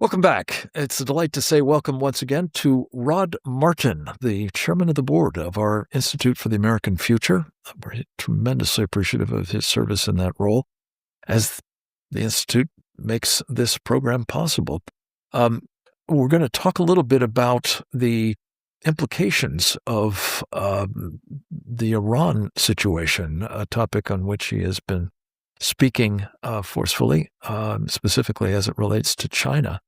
Welcome back. It's a delight to say welcome once again to Rod Martin, the chairman of the board of our Institute for the American Future. We're tremendously appreciative of his service in that role as the Institute makes this program possible. We're going to talk a little bit about the implications of the Iran situation, a topic on which he has been speaking forcefully, specifically as it relates to China,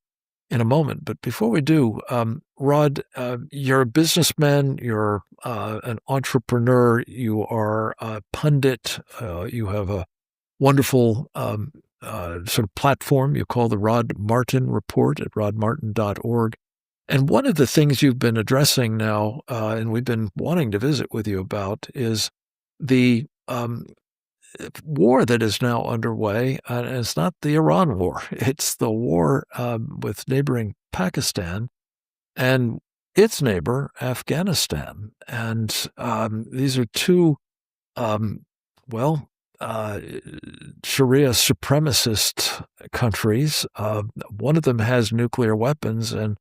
in a moment. But before we do, Rod, you're a businessman, you're an entrepreneur, you are a pundit, you have a wonderful sort of platform you call the Rod Martin Report at rodmartin.org. And one of the things you've been addressing now, and we've been wanting to visit with you about, is the war that is now underway. And it's not the Iran war. It's the war with neighboring Pakistan and its neighbor, Afghanistan. And these are two, Sharia supremacist countries. One of them has nuclear weapons. And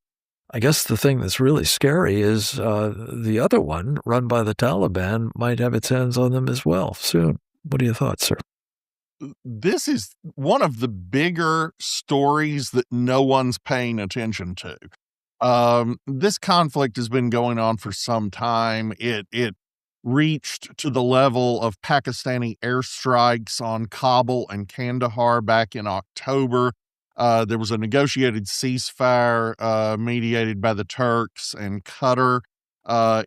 I guess the thing that's really scary is the other one, run by the Taliban, might have its hands on them as well soon. What are your thoughts, sir? This is one of the bigger stories that no one's paying attention to. This conflict has been going on for some time. It reached to the level of Pakistani airstrikes on Kabul and Kandahar back in October. There was a negotiated ceasefire mediated by the Turks and Qatar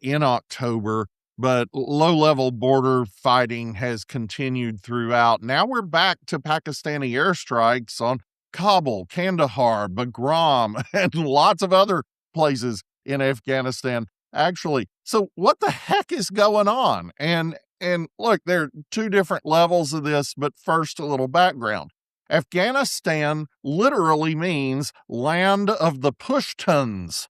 in October. But low-level border fighting has continued throughout. Now we're back to Pakistani airstrikes on Kabul, Kandahar, Bagram, and lots of other places in Afghanistan, actually. So what the heck is going on? And look, there are two different levels of this, but first a little background. Afghanistan literally means land of the Pashtuns.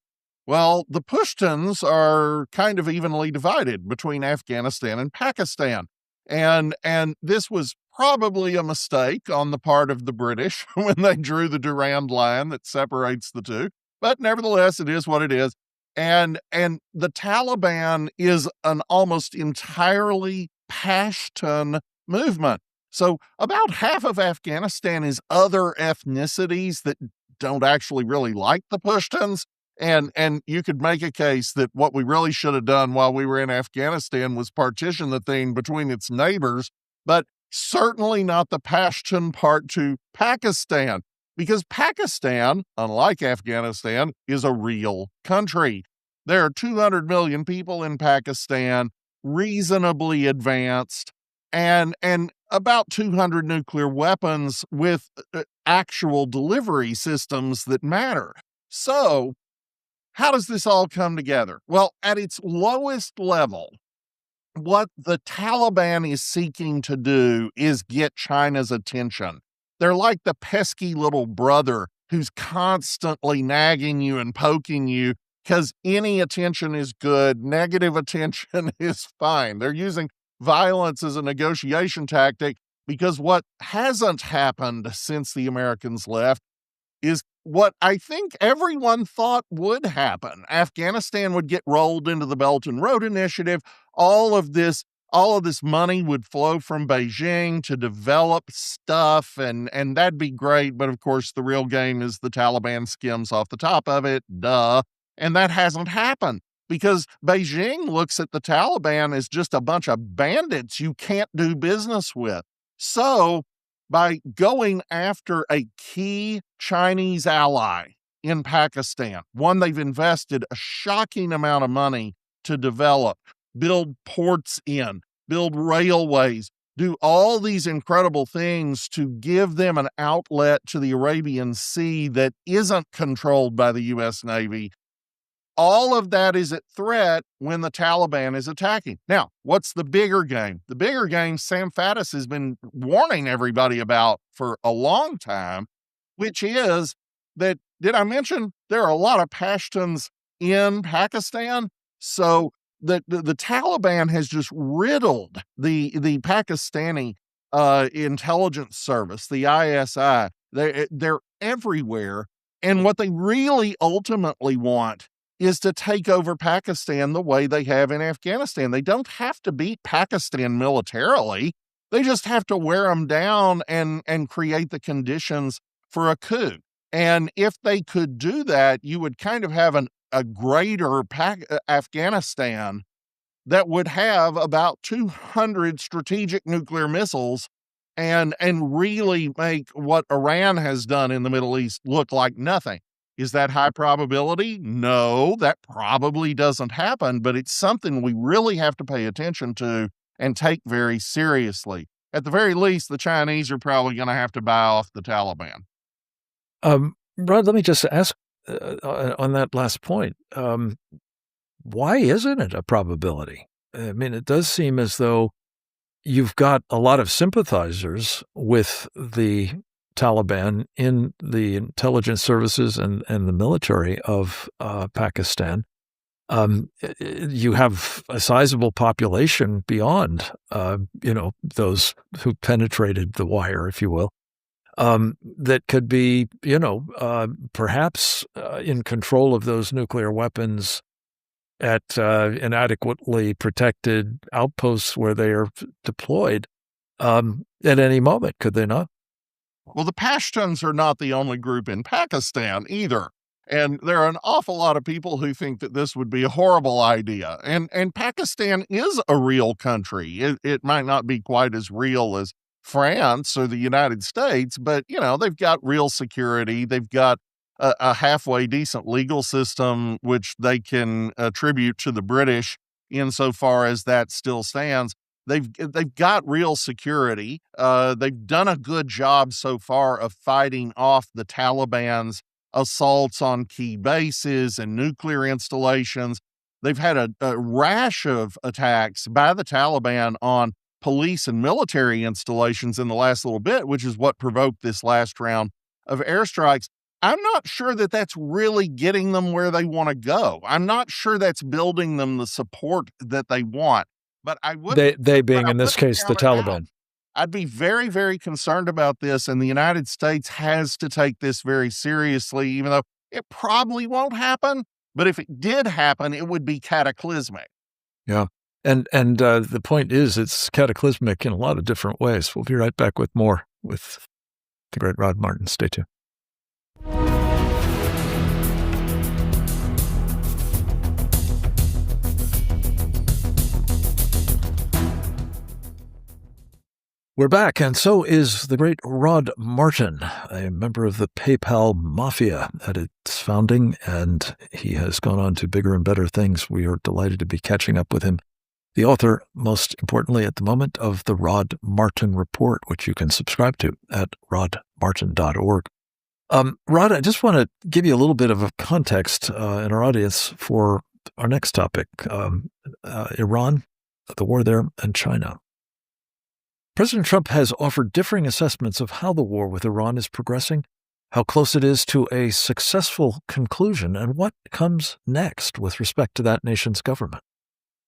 Well, the Pashtuns are kind of evenly divided between Afghanistan and Pakistan. And this was probably a mistake on the part of the British when they drew the Durand line that separates the two. But nevertheless, it is what it is. And the Taliban is an almost entirely Pashtun movement. So about half of Afghanistan is other ethnicities that don't actually really like the Pashtuns. And you could make a case that what we really should have done while we were in Afghanistan was partition the thing between its neighbors, but certainly not the Pashtun part to Pakistan, because Pakistan, unlike Afghanistan, is a real country. There are 200 million people in Pakistan, reasonably advanced, and about 200 nuclear weapons with actual delivery systems that matter. So, how does this all come together? Well, at its lowest level, what the Taliban is seeking to do is get China's attention. They're like the pesky little brother who's constantly nagging you and poking you because any attention is good, negative attention is fine. They're using violence as a negotiation tactic because what hasn't happened since the Americans left is what I think everyone thought would happen. Afghanistan would get rolled into the Belt and Road Initiative. All of this money would flow from Beijing to develop stuff, and that'd be great. But of course, the real game is the Taliban skims off the top of it. Duh. And that hasn't happened because Beijing looks at the Taliban as just a bunch of bandits you can't do business with. So, by going after a key Chinese ally in Pakistan, one they've invested a shocking amount of money to develop, build ports in, build railways, do all these incredible things to give them an outlet to the Arabian Sea that isn't controlled by the U.S. Navy. All of that is at threat when the Taliban is attacking. Now, what's the bigger game? The bigger game Sam Faddis has been warning everybody about for a long time, which is that, did I mention there are a lot of Pashtuns in Pakistan? So the Taliban has just riddled the Pakistani intelligence service, the ISI. They're everywhere. And what they really ultimately want is to take over Pakistan the way they have in Afghanistan. They don't have to beat Pakistan militarily. They just have to wear them down and create the conditions for a coup. And if they could do that, you would kind of have a greater Afghanistan that would have about 200 strategic nuclear missiles and really make what Iran has done in the Middle East look like nothing. Is that high probability? No, that probably doesn't happen, but it's something we really have to pay attention to and take very seriously. At the very least, the Chinese are probably going to have to buy off the Taliban. Rod, let me just ask on that last point. Why isn't it a probability? I mean, it does seem as though you've got a lot of sympathizers with the Taliban in the intelligence services and the military of Pakistan. You have a sizable population beyond, those who penetrated the wire, if you will, that could be, perhaps in control of those nuclear weapons at inadequately protected outposts where they are deployed at any moment, could they not? Well, the Pashtuns are not the only group in Pakistan either. And there are an awful lot of people who think that this would be a horrible idea. And Pakistan is a real country. It might not be quite as real as France or the United States, but, they've got real security. They've got a halfway decent legal system, which they can attribute to the British insofar as that still stands. They've got real security. They've done a good job so far of fighting off the Taliban's assaults on key bases and nuclear installations. They've had a rash of attacks by the Taliban on police and military installations in the last little bit, which is what provoked this last round of airstrikes. I'm not sure that that's really getting them where they want to go. I'm not sure that's building them the support that they want. But I would they being in this case the Taliban. I'd be very, very concerned about this, and the United States has to take this very seriously, even though it probably won't happen. But if it did happen, it would be cataclysmic. Yeah. And the point is, it's cataclysmic in a lot of different ways. We'll be right back with more with the great Rod Martin. Stay tuned. We're back, and so is the great Rod Martin, a member of the PayPal Mafia at its founding, and he has gone on to bigger and better things. We are delighted to be catching up with him. The author, most importantly at the moment, of the Rod Martin Report, which you can subscribe to at rodmartin.org. Rod, I just want to give you a little bit of a context in our audience for our next topic, Iran, the war there, and China. President Trump has offered differing assessments of how the war with Iran is progressing, how close it is to a successful conclusion, and what comes next with respect to that nation's government.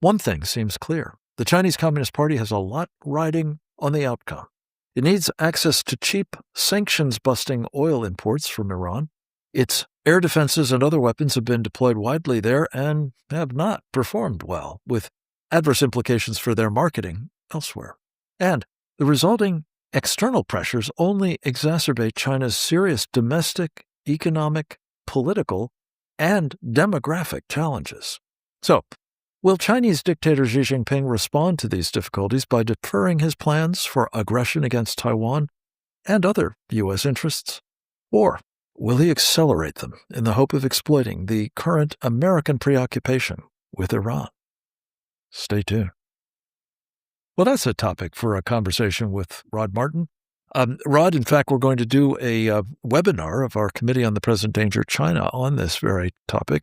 One thing seems clear. The Chinese Communist Party has a lot riding on the outcome. It needs access to cheap, sanctions-busting oil imports from Iran. Its air defenses and other weapons have been deployed widely there and have not performed well, with adverse implications for their marketing elsewhere. And the resulting external pressures only exacerbate China's serious domestic, economic, political, and demographic challenges. So, will Chinese dictator Xi Jinping respond to these difficulties by deferring his plans for aggression against Taiwan and other U.S. interests? Or will he accelerate them in the hope of exploiting the current American preoccupation with Iran? Stay tuned. Well, that's a topic for a conversation with Rod Martin. Rod, in fact, we're going to do a webinar of our Committee on the Present Danger China on this very topic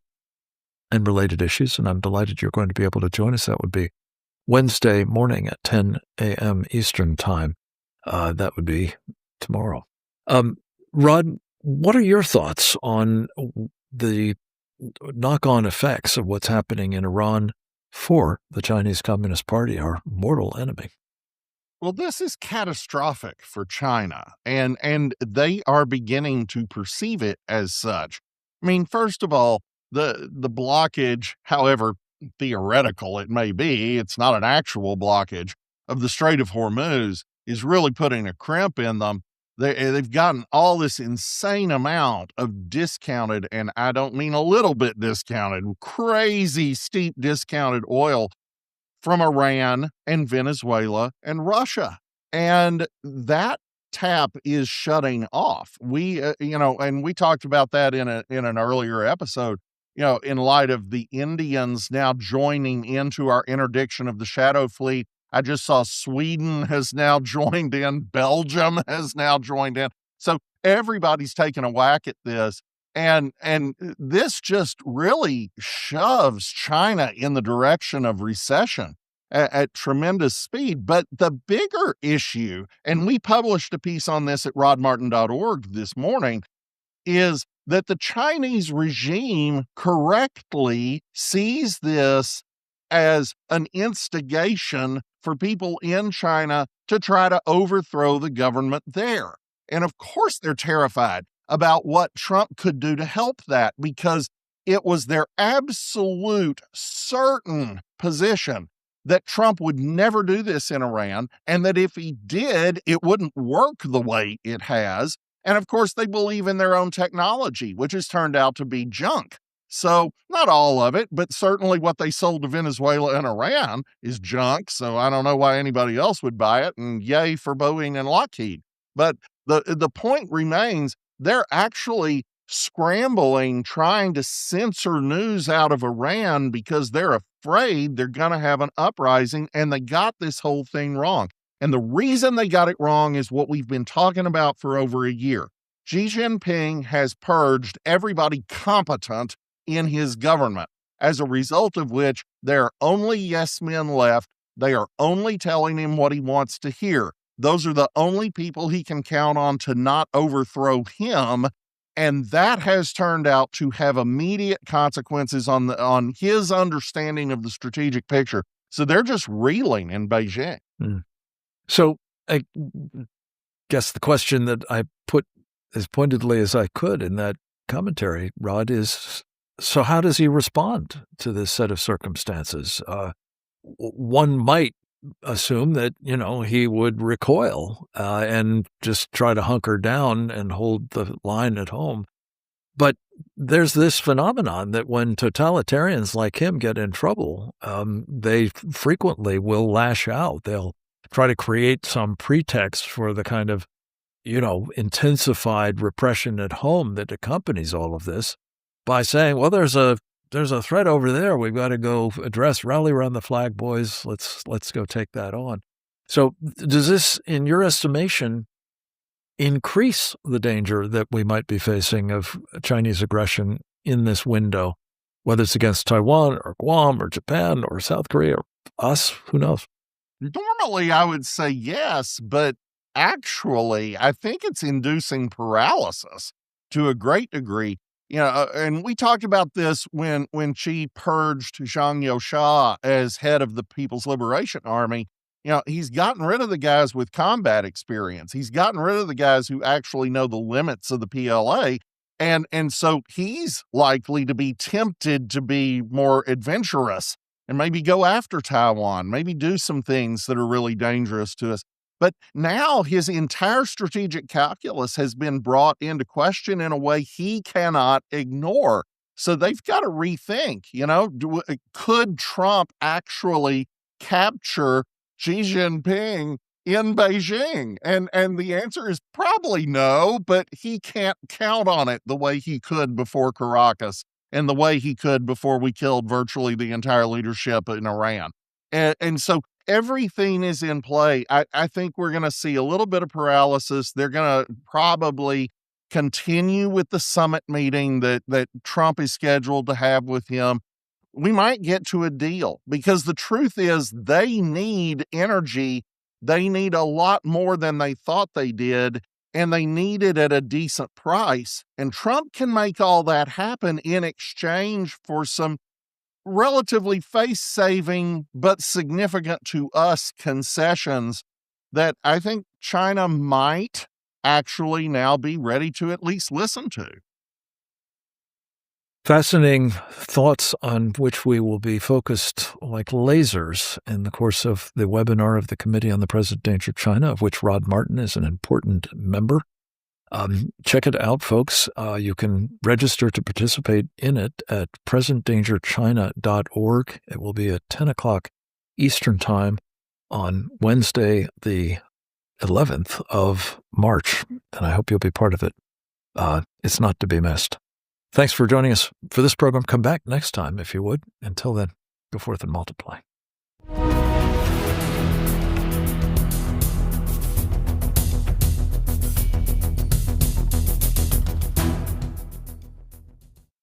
and related issues, and I'm delighted you're going to be able to join us. That would be Wednesday morning at 10 a.m. Eastern Time. That would be tomorrow. Rod, what are your thoughts on the knock-on effects of what's happening in Iran for the Chinese Communist Party, our mortal enemy? Well, this is catastrophic for China, and they are beginning to perceive it as such. I mean, first of all, the blockage, however theoretical it may be, it's not an actual blockage of the Strait of Hormuz, is really putting a crimp in them. They've gotten all this insane amount of discounted, and I don't mean a little bit discounted, crazy steep discounted oil from Iran and Venezuela and Russia. And that tap is shutting off. And we talked about that in an earlier episode, in light of the Indians now joining into our interdiction of the shadow fleet. I just saw Sweden has now joined in, Belgium has now joined in. So everybody's taking a whack at this. And this just really shoves China in the direction of recession at tremendous speed. But the bigger issue, and we published a piece on this at rodmartin.org this morning, is that the Chinese regime correctly sees this as an instigation for people in China to try to overthrow the government there. And of course, they're terrified about what Trump could do to help that, because it was their absolute certain position that Trump would never do this in Iran, and that if he did, it wouldn't work the way it has. And of course, they believe in their own technology, which has turned out to be junk. So not all of it, but certainly what they sold to Venezuela and Iran is junk. So I don't know why anybody else would buy it, and yay for Boeing and Lockheed. But the point remains, they're actually scrambling, trying to censor news out of Iran because they're afraid they're going to have an uprising, and they got this whole thing wrong. And the reason they got it wrong is what we've been talking about for over a year. Xi Jinping has purged everybody competent in his government, as a result of which there are only yes men left. They are only telling him what he wants to hear. Those are the only people he can count on to not overthrow him. And that has turned out to have immediate consequences on his understanding of the strategic picture. So they're just reeling in Beijing. So I guess the question that I put as pointedly as I could in that commentary, Rod, is, so how does he respond to this set of circumstances? One might assume that, he would recoil and just try to hunker down and hold the line at home. But there's this phenomenon that when totalitarians like him get in trouble, they frequently will lash out. They'll try to create some pretext for the kind of, intensified repression at home that accompanies all of this by saying, well, there's a threat over there. We've got to go address, rally around the flag, boys. Let's go take that on. So does this, in your estimation, increase the danger that we might be facing of Chinese aggression in this window, whether it's against Taiwan or Guam or Japan or South Korea or us? Who knows? Normally, I would say yes, but actually, I think it's inducing paralysis to a great degree. And we talked about this when Xi purged Zhang Youxia as head of the People's Liberation Army. He's gotten rid of the guys with combat experience. He's gotten rid of the guys who actually know the limits of the PLA. And so he's likely to be tempted to be more adventurous and maybe go after Taiwan, maybe do some things that are really dangerous to us. But now his entire strategic calculus has been brought into question in a way he cannot ignore. So they've got to rethink, could Trump actually capture Xi Jinping in Beijing? And the answer is probably no, but he can't count on it the way he could before Caracas and the way he could before we killed virtually the entire leadership in Iran. And so everything is in play. I think we're going to see a little bit of paralysis. They're going to probably continue with the summit meeting that Trump is scheduled to have with him. We might get to a deal, because the truth is they need energy. They need a lot more than they thought they did, and they need it at a decent price. And Trump can make all that happen in exchange for some relatively face-saving but significant to us concessions that I think China might actually now be ready to at least listen to. Fascinating thoughts on which we will be focused like lasers in the course of the webinar of the Committee on the Present Danger of China, of which Rod Martin is an important member. Check it out, folks. You can register to participate in it at presentdangerchina.org. It will be at 10 o'clock Eastern Time on Wednesday, the 11th of March, and I hope you'll be part of it. It's not to be missed. Thanks for joining us for this program. Come back next time, if you would. Until then, go forth and multiply.